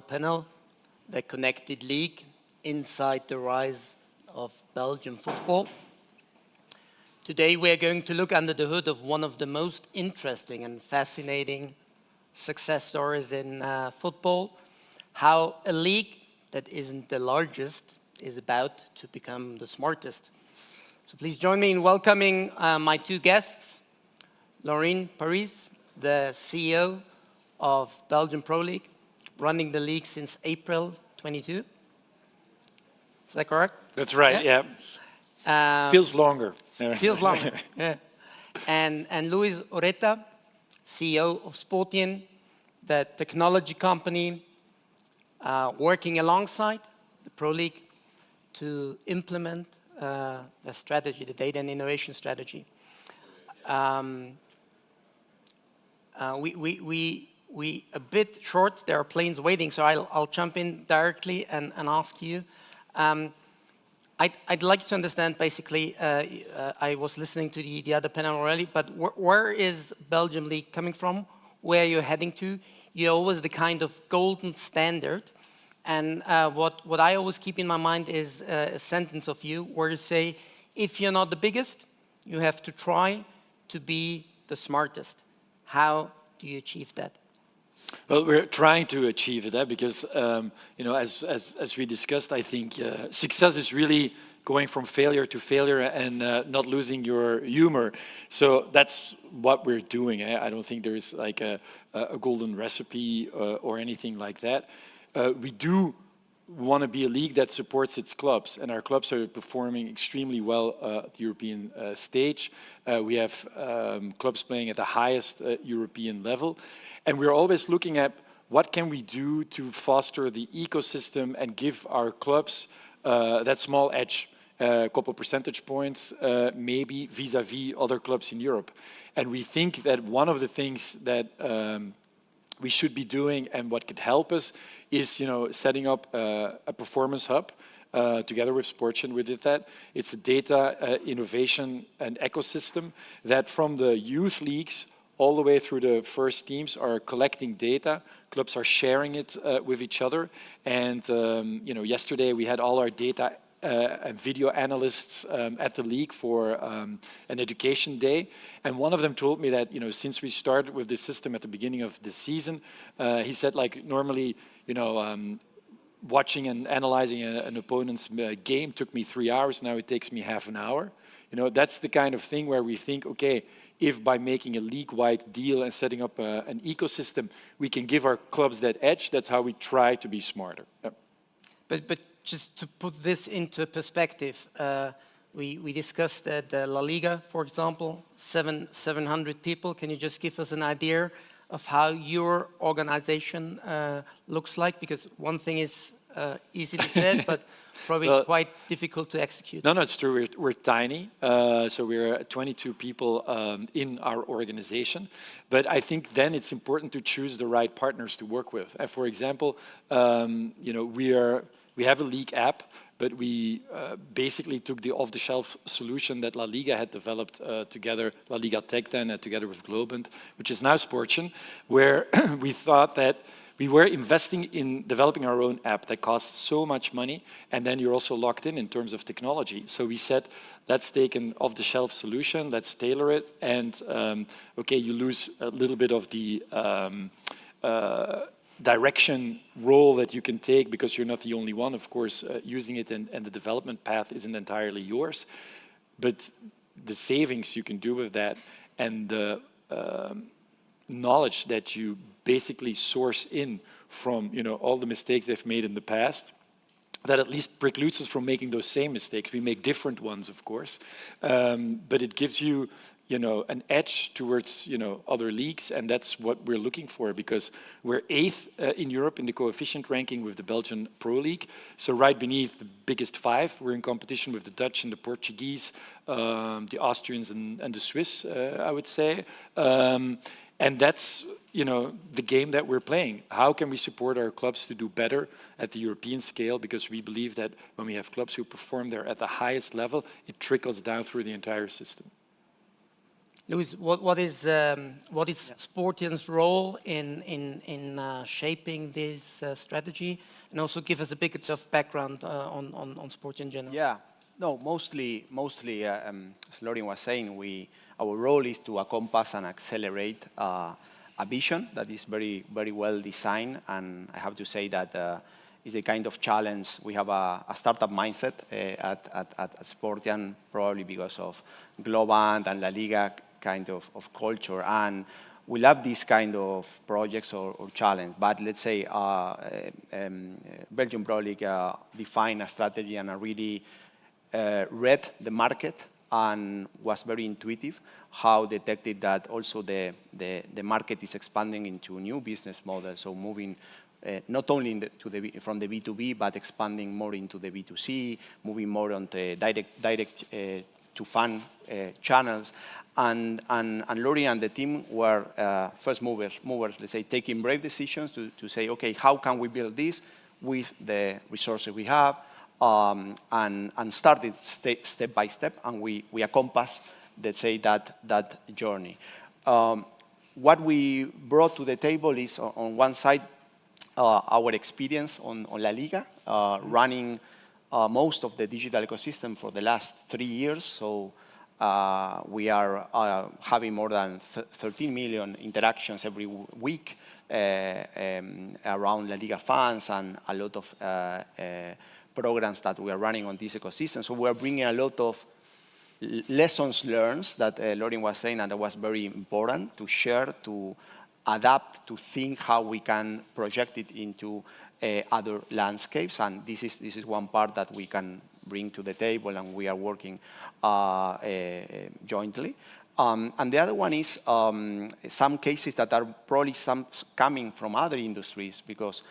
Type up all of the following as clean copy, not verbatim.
panel, the Connected League, Inside the Rise of Belgian Football. Today we are going to look under the hood of one of the most interesting and fascinating success stories in football, how a league that isn't the largest is about to become the smartest. So please join me in welcoming my two guests, Lorin, Parys, the CEO of Belgian Pro League, running the league since April 22. Is that correct? That's right, yeah. Feels longer. Feels longer, yeah. And Luis Ureta, CEO of Sportian, the technology company working alongside the Pro League to implement the strategy, the data and innovation strategy. We a bit short, there are planes waiting, so I'll jump in directly and ask you. I'd like to understand, basically, I was listening to the other panel already, but where is Belgium League coming from? Where you're heading to? You're always the kind of golden standard. And what I always keep in my mind is a sentence of you where you say, if you're not the biggest, you have to try to be the smartest. How do you achieve that? Well, we're trying to achieve that because, as we discussed, I think success is really going from failure to failure and not losing your humor. So that's what we're doing. I don't think there is like a golden recipe or anything like that. We do want to be a league that supports its clubs, and our clubs are performing extremely well at the European stage. We have clubs playing at the highest European level. And we're always looking at what can we do to foster the ecosystem and give our clubs that small edge, a couple percentage points, maybe vis-a-vis other clubs in Europe. And we think that one of the things that we should be doing and what could help us is, setting up a performance hub. Together with Sportian, we did that. It's a data innovation and ecosystem that from the youth leagues all the way through the first teams are collecting data. Clubs are sharing it with each other. And yesterday we had all our data and video analysts at the league for an education day. And one of them told me that since we started with this system at the beginning of the season, he said normally watching and analyzing an opponent's game took me 3 hours. Now it takes me half an hour. That's the kind of thing where we think, okay, if by making a league-wide deal and setting up an ecosystem, we can give our clubs that edge, that's how we try to be smarter. Yep. But just to put this into perspective, we discussed that La Liga, for example, 700 people. Can you just give us an idea of how your organization looks like? Because one thing is easily said, but probably quite difficult to execute. No, it's true. We're tiny. So we're 22 people in our organization. But I think then it's important to choose the right partners to work with. And for example, we have a league app, but we basically took the off-the-shelf solution that La Liga had developed together, La Liga Tech then, together with Globant, which is now Sportian, where we thought that we were investing in developing our own app that costs so much money, and then you're also locked in terms of technology. So we said, let's take an off-the-shelf solution, let's tailor it, and okay, you lose a little bit of the direction role that you can take because you're not the only one, of course, using it, and the development path isn't entirely yours. But the savings you can do with that and the knowledge that you basically source in from all the mistakes they've made in the past, that at least precludes us from making those same mistakes. We make different ones, of course, but it gives you an edge towards other leagues, and that's what we're looking for, because we're 8th in Europe in the coefficient ranking with the Belgian Pro League, so right beneath the biggest 5. We're in competition with the Dutch and the Portuguese, the Austrians and the Swiss, I would say, and that's the game that we're playing. How can we support our clubs to do better at the European scale? Because we believe that when we have clubs who perform there at the highest level, it trickles down through the entire system. Luis, what is Sportian's role in shaping this strategy, and also give us a bit of background on sport in general? Yeah, no, mostly, as Lorin was saying, our role is to encompass and accelerate a vision that is very, very well designed, and I have to say that is the kind of challenge. We have a startup mindset at Sportian, probably because of Globant and La Liga kind of culture, and we love these kind of projects or challenge. But let's say Belgian Pro League defined a strategy and really read the market and was very intuitive, how detected that also the market is expanding into new business models, so moving not only from the B2B, but expanding more into the B2C, moving more on the direct to fan channels. And Lorin and the team were first movers, let's say, taking brave decisions to say, okay, how can we build this with the resources we have, and started step by step, and we encompass, let's say, that journey. What we brought to the table is, on one side, our experience on La Liga, running most of the digital ecosystem for the last 3 years. So we are having more than 13 million interactions every week around La Liga fans, and a lot of programs that we are running on this ecosystem. So we are bringing a lot of lessons learned that Lorin was saying, and that was very important to share, to adapt, to think how we can project it into other landscapes. And this is one part that we can bring to the table, and we are working jointly. And the other one is some cases that are probably some coming from other industries, because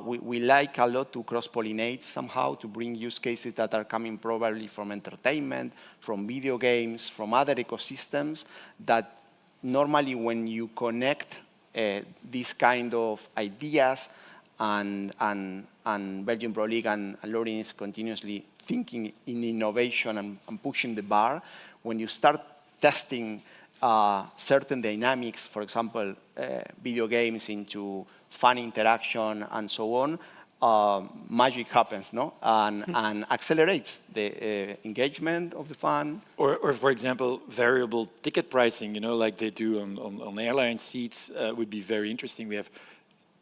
we like a lot to cross-pollinate somehow, to bring use cases that are coming probably from entertainment, from video games, from other ecosystems, that normally when you connect these kind of ideas, and Belgian Pro League and Lorin is continuously thinking in innovation and pushing the bar, when you start testing certain dynamics, for example, video games into fan interaction and so on, magic happens, no? And accelerates the engagement of the fan. Or for example, variable ticket pricing, you know, like they do on airline seats, would be very interesting.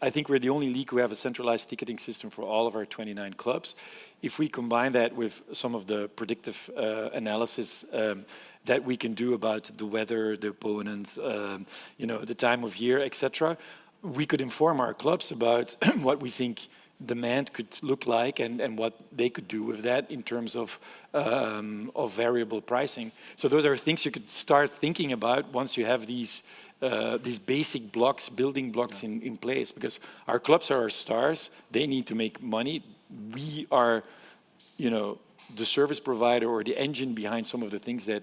I think we're the only league who have a centralized ticketing system for all of our 29 clubs. If we combine that with some of the predictive analysis that we can do about the weather, the opponents, you know, the time of year, etc., we could inform our clubs about what we think demand could look like, and what they could do with that in terms of variable pricing. So those are things you could start thinking about once you have these basic blocks, building blocks in place, because our clubs are our stars. They need to make money. We are, you know, the service provider or the engine behind some of the things that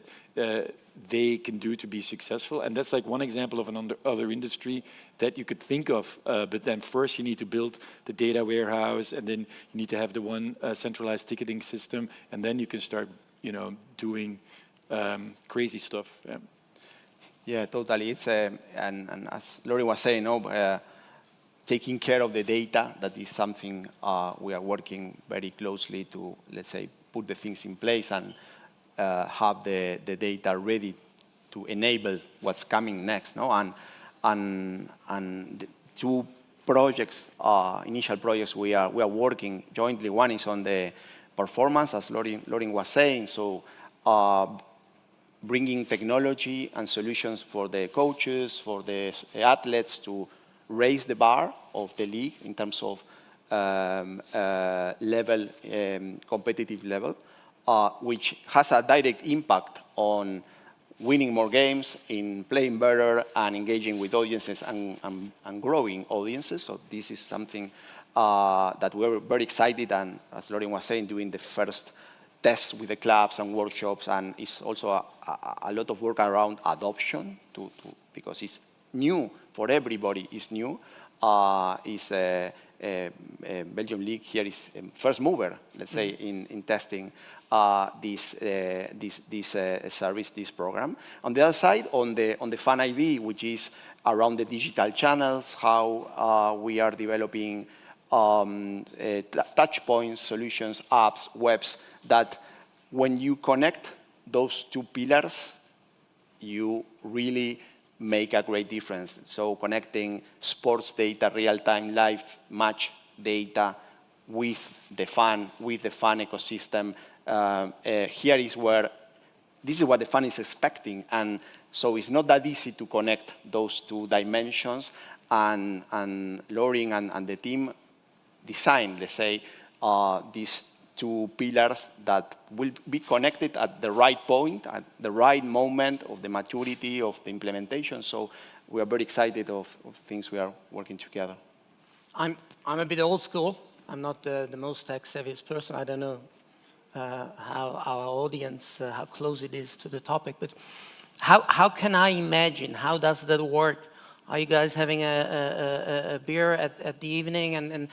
they can do to be successful. And that's like one example of other industry that you could think of. But then first you need to build the data warehouse, and then you need to have the one centralized ticketing system, and then you can start, you know, doing crazy stuff. Yeah. Yeah, totally. It's and as Lorin was saying, taking care of the data, that is something we are working very closely to, let's say, put the things in place and have the data ready to enable what's coming next. No, and the two projects, initial projects we are working jointly. One is on the performance, as Lorin was saying. So bringing technology and solutions for the coaches, for the athletes, to raise the bar of the league in terms of level, competitive level, which has a direct impact on winning more games, in playing better and engaging with audiences and growing audiences. So this is something that we're very excited, and as Lorin was saying, doing the first tests with the clubs and workshops, and it's also a lot of work around adoption because it's new for everybody. It's new. It's Belgium league here is first mover, let's say, in testing this service, this program. On the other side, on the Fan ID, which is around the digital channels, how we are developing touch points, solutions, apps, webs, that when you connect those two pillars, you really make a great difference. So connecting sports data, real-time live match data with the fan ecosystem, here is where, this is what the fan is expecting. And so it's not that easy to connect those two dimensions. And Lorin and the team designed, let's say, these two pillars that will be connected at the right point, at the right moment of the maturity of the implementation. So we are very excited of things we are working together. I'm a bit old school. I'm not the most tech-savvy person. I don't know how our audience, how close it is to the topic, but how can I imagine, how does that work? Are you guys having a beer at the evening and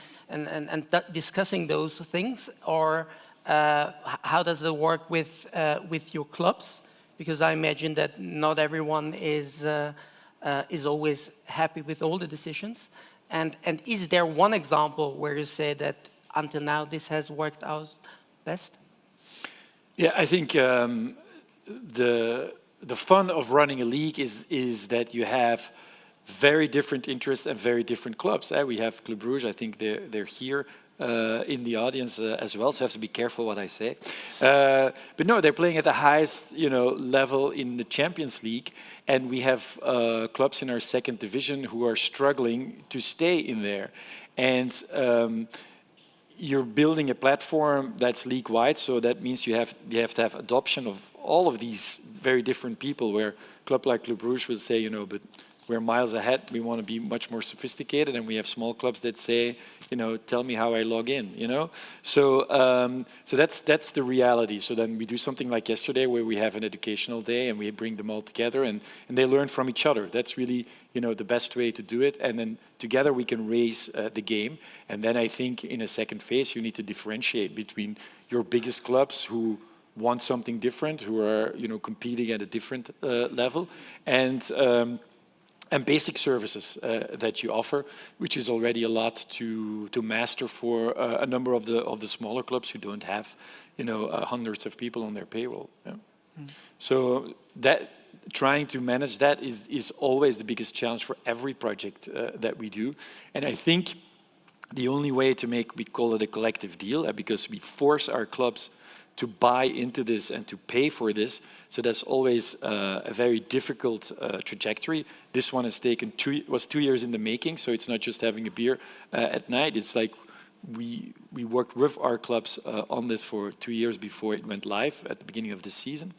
discussing those things, or how does it work with your clubs? Because I imagine that not everyone is always happy with all the decisions. And is there one example where you say that until now this has worked out best? Yeah, I think the fun of running a league is that you have very different interests and very different clubs. We have Club Brugge, I think they're here in the audience as well, so I have to be careful what I say. But no, they're playing at the highest level in the Champions League, and we have clubs in our second division who are struggling to stay in there. And you're building a platform that's league-wide, so that means you have to have adoption of all of these very different people, where a club like Club Brugge will say, but we're miles ahead, we want to be much more sophisticated, and we have small clubs that say, tell me how I log in, So that's the reality. So then we do something like yesterday where we have an educational day and we bring them all together and they learn from each other. That's really, the best way to do it. And then together we can raise the game. And then I think in a second phase, you need to differentiate between your biggest clubs who want something different, who are, competing at a different level, and basic services that you offer, which is already a lot to master for a number of the smaller clubs who don't have, hundreds of people on their payroll. Yeah. So that trying to manage that is always the biggest challenge for every project that we do. And I think the only way to make, we call it a collective deal, because we force our clubs to buy into this and to pay for this. So that's always a very difficult trajectory. This one has taken was 2 years in the making, so it's not just having a beer at night. It's like we worked with our clubs on this for 2 years before it went live at the beginning of the season.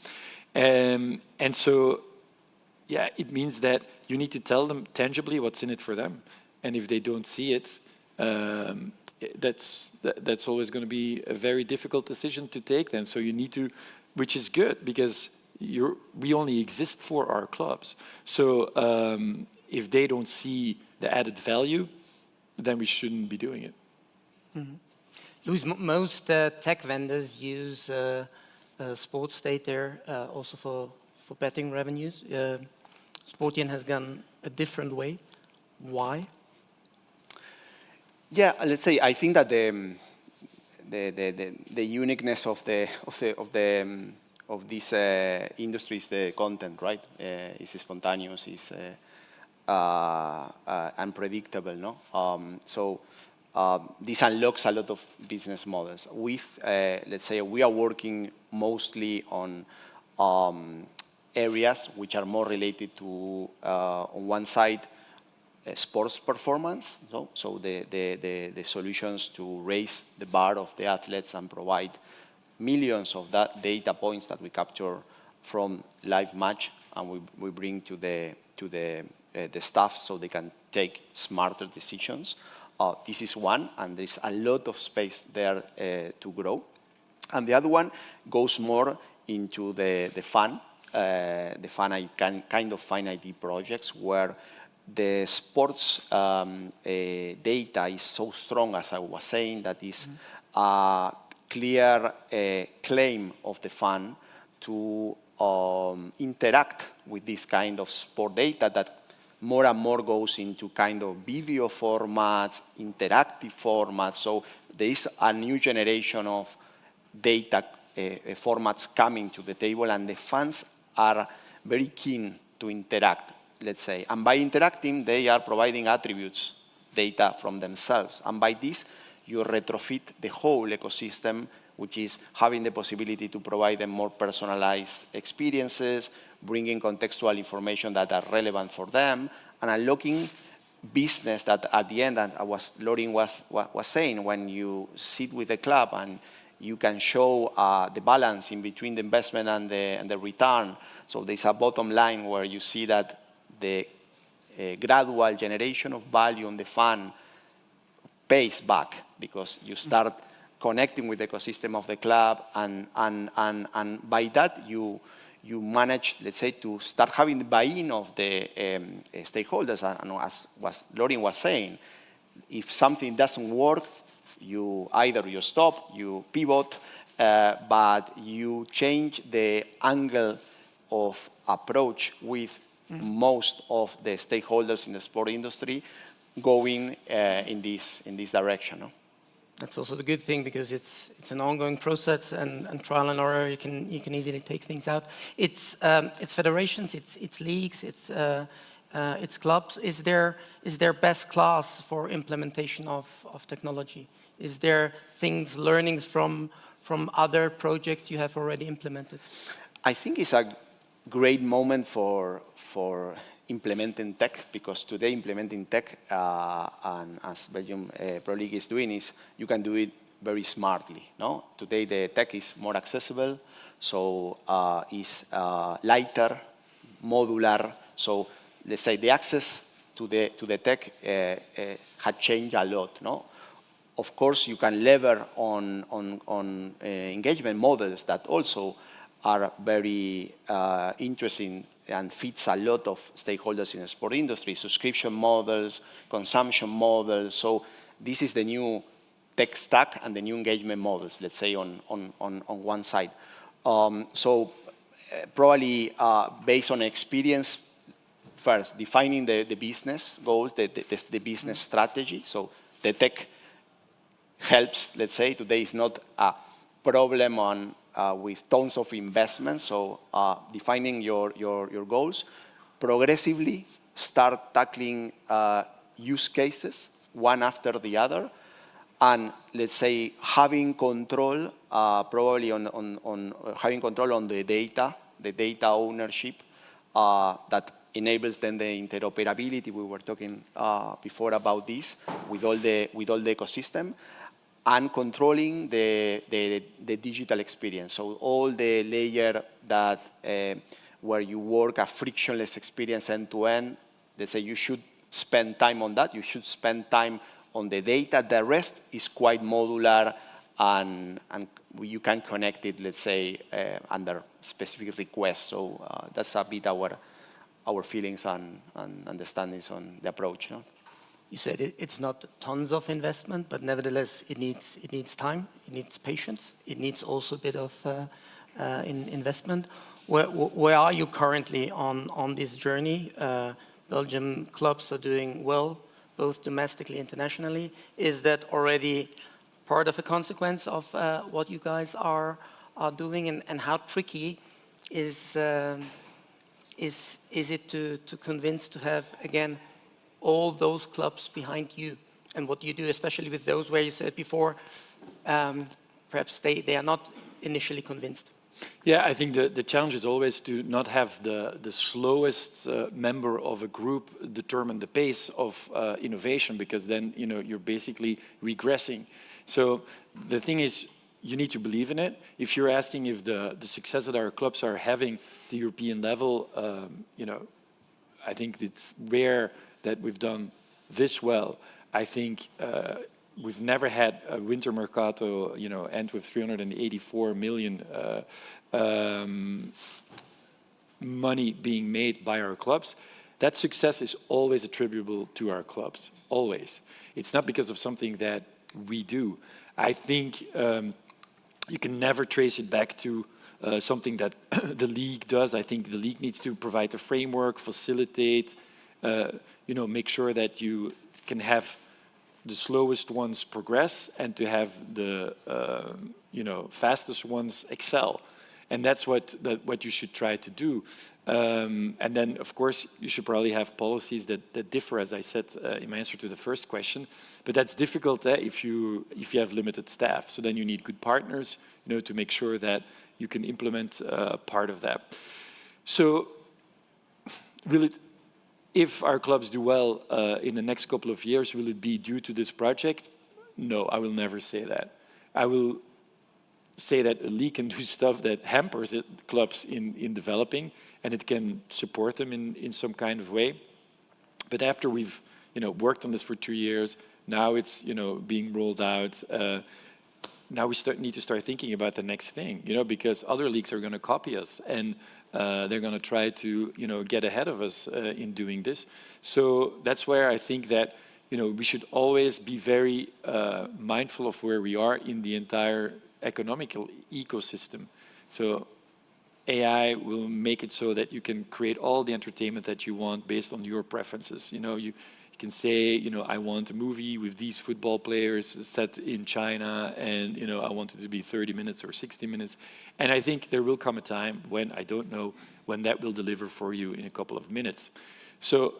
And so, yeah, it means that you need to tell them tangibly what's in it for them. And if they don't see it, that's always going to be a very difficult decision to take then. So you need to, which is good, because we only exist for our clubs. So if they don't see the added value, then we shouldn't be doing it. Mm-hmm. Luis, most tech vendors use sports data also for betting revenues. Sportian has gone a different way. Why? Yeah, let's say I think that the uniqueness of this industry is the content, right? It's spontaneous, it's unpredictable, no? So this unlocks a lot of business models. With let's say we are working mostly on areas which are more related to on one side, sports performance, so the solutions to raise the bar of the athletes and provide millions of that data points that we capture from live match, and we bring to the staff so they can take smarter decisions. This is one, and there's a lot of space there to grow. And the other one goes more into the kind of fan ID projects, where the sports data is so strong, as I was saying, that is a clear claim of the fund to interact with this kind of sport data that more and more goes into kind of video formats, interactive formats. So there is a new generation of data formats coming to the table, and the fans are very keen to interact, let's say. And by interacting, they are providing attributes, data from themselves. And by this, you retrofit the whole ecosystem, which is having the possibility to provide them more personalized experiences, bringing contextual information that are relevant for them, and unlocking business that at the end, and Lorin was saying, when you sit with the club and you can show the balance in between the investment and the return. So there's a bottom line where you see that the gradual generation of value on the fund pays back, because you start connecting with the ecosystem of the club, and by that you manage, let's say, to start having the buy-in of the stakeholders. And as Lorin was saying, if something doesn't work, you stop, you pivot, but you change the angle of approach with most of the stakeholders in the sport industry going in this direction. No? That's also the good thing, because it's an ongoing process, and trial and error. You can easily take things out. It's federations, it's leagues, it's clubs. Is there best class for implementation of technology? Is there learnings from other projects you have already implemented? I think it's a great moment for implementing tech, because today implementing tech, and as Belgium Pro League is doing, is you can do it very smartly. No? Today the tech is more accessible, so it's lighter, modular. So let's say the access to the tech had changed a lot. No? Of course, you can lever on engagement models that also are very interesting and fits a lot of stakeholders in the sport industry, subscription models, consumption models. So this is the new tech stack and the new engagement models, let's say, on one side. Probably based on experience, first, defining the business goals, the business strategy. So the tech helps, let's say. Today is not a problem with tons of investment. So defining your goals, progressively start tackling use cases one after the other, and let's say having control, probably on having control on the data ownership that enables then the interoperability. We were talking before about this with all the ecosystem. And controlling the digital experience. So all the layer that where you work a frictionless experience end to end, let's say you should spend time on that. You should spend time on the data. The rest is quite modular, and you can connect it, let's say, under specific requests. So that's a bit our feelings and understandings on the approach. No? You said it's not tons of investment, but nevertheless, it needs time, it needs patience, it needs also a bit of investment. Where are you currently on this journey? Belgian clubs are doing well, both domestically and internationally. Is that already part of a consequence of what you guys are doing, and how tricky is it to convince to have, again, all those clubs behind you, and what you do, especially with those where you said before, perhaps they are not initially convinced? Yeah, I think the challenge is always to not have the slowest member of a group determine the pace of innovation, because then you're basically regressing. So the thing is, you need to believe in it. If you're asking if the success that our clubs are having at the European level, I think it's rare that we've done this well. I think we've never had a winter mercato, end with 384 million money being made by our clubs. that success is always attributable to our clubs, always. It's not because of something that we do. I think you can never trace it back to something that the league does. I think the league needs to provide the framework, facilitate, make sure that you can have the slowest ones progress and to have the fastest ones excel. And that's what you should try to do. And then, of course, you should probably have policies that differ, as I said in my answer to the first question. But that's difficult if you have limited staff. So then you need good partners, to make sure that you can implement part of that. So, if our clubs do well in the next couple of years, will it be due to this project? No, I will never say that. I will say that a league can do stuff that hampers clubs in developing, and it can support them in some kind of way. But after we've worked on this for 2 years, now it's being rolled out. Now we need to start thinking about the next thing, because other leagues are going to copy us, and they're going to try to get ahead of us in doing this. So that's where I think that we should always be very mindful of where we are in the entire economical ecosystem. So AI will make it so that you can create all the entertainment that you want based on your preferences. You can say, I want a movie with these football players set in China, and I want it to be 30 minutes or 60 minutes. And I think there will come a time when, I don't know, when that will deliver for you in a couple of minutes. So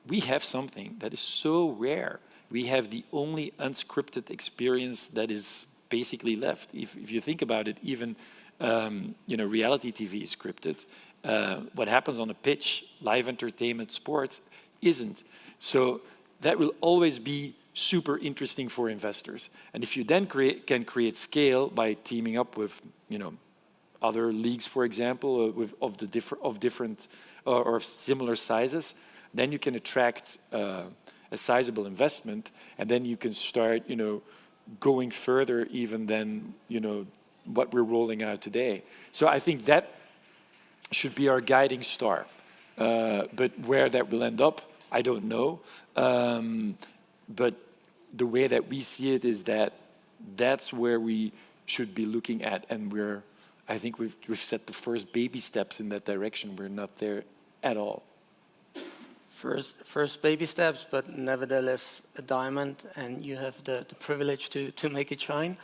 we have something that is so rare. We have the only unscripted experience that is basically left. If you think about it, even reality TV is scripted. What happens on a pitch, live entertainment, sports, isn't. So that will always be super interesting for investors. And if you then can create scale by teaming up with other leagues, for example, of different or similar sizes, then you can attract a sizable investment, and then you can start going further even than what we're rolling out today. So I think that should be our guiding star. But where that will end up, I don't know. But the way that we see it is that that's where we should be looking at, and I think we've set the first baby steps in that direction. We're not there at all. First baby steps, but nevertheless a diamond, and you have the privilege to make it shine.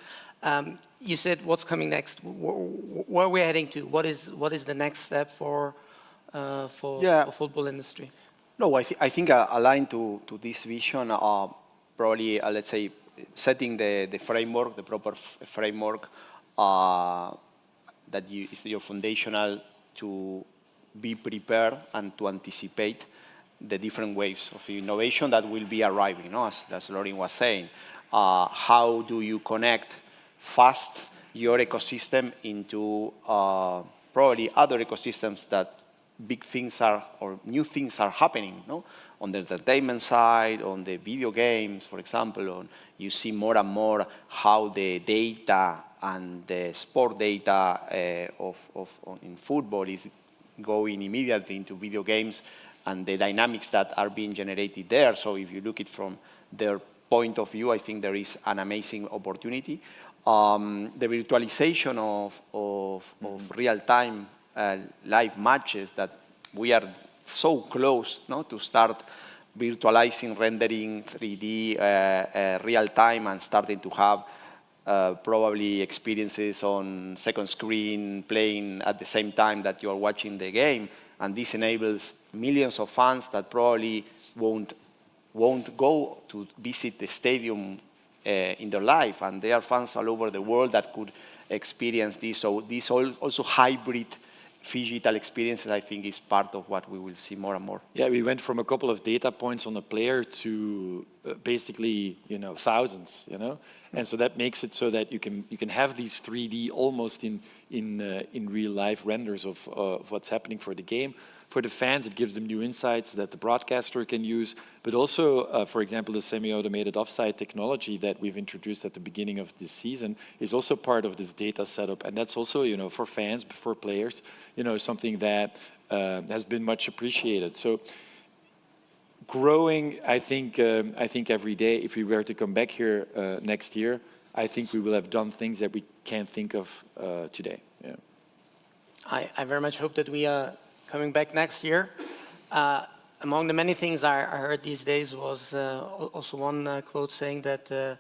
You said what's coming next. Where are we heading to? What is the next step for the football industry? No, I think aligned to this vision, probably let's say setting the framework, the proper framework that is your foundational to be prepared and to anticipate the different waves of innovation that will be arriving, as Lorin was saying. How do you connect fast your ecosystem into probably other ecosystems that big things are, or new things are happening, on the entertainment side, on the video games, for example, you see more and more how the data and the sport data in football is going immediately into video games, and the dynamics that are being generated there. So if you look at it from their point of view, I think there is an amazing opportunity. The virtualization of real-time live matches, that we are so close to start virtualizing, rendering 3D real-time, and starting to have probably experiences on second screen playing at the same time that you are watching the game. And this enables millions of fans that probably won't go to visit the stadium in their life. And there are fans all over the world that could experience this. So this also hybrid phygital experiences, I think, is part of what we will see more and more. Yeah, we went from a couple of data points on a player to basically, thousands, And so that makes it so that you can have these 3D almost in real life renders of what's happening for the game. For the fans, it gives them new insights that the broadcaster can use, but also, for example, the semi-automated offside technology that we've introduced at the beginning of this season is also part of this data setup, and that's also, for fans, for players, something that has been much appreciated. So growing, I think every day. If we were to come back here next year, I think we will have done things that we can't think of today. Yeah. I very much hope that we are coming back next year. Among the many things I heard these days was also one quote saying that the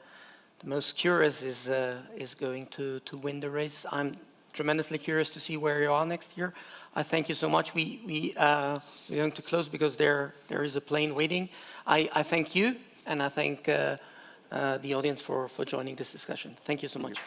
most curious is going to win the race. I'm tremendously curious to see where you are next year. I thank you so much. We're going to close because there is a plane waiting. I thank you, and I thank the audience for joining this discussion. Thank you so much.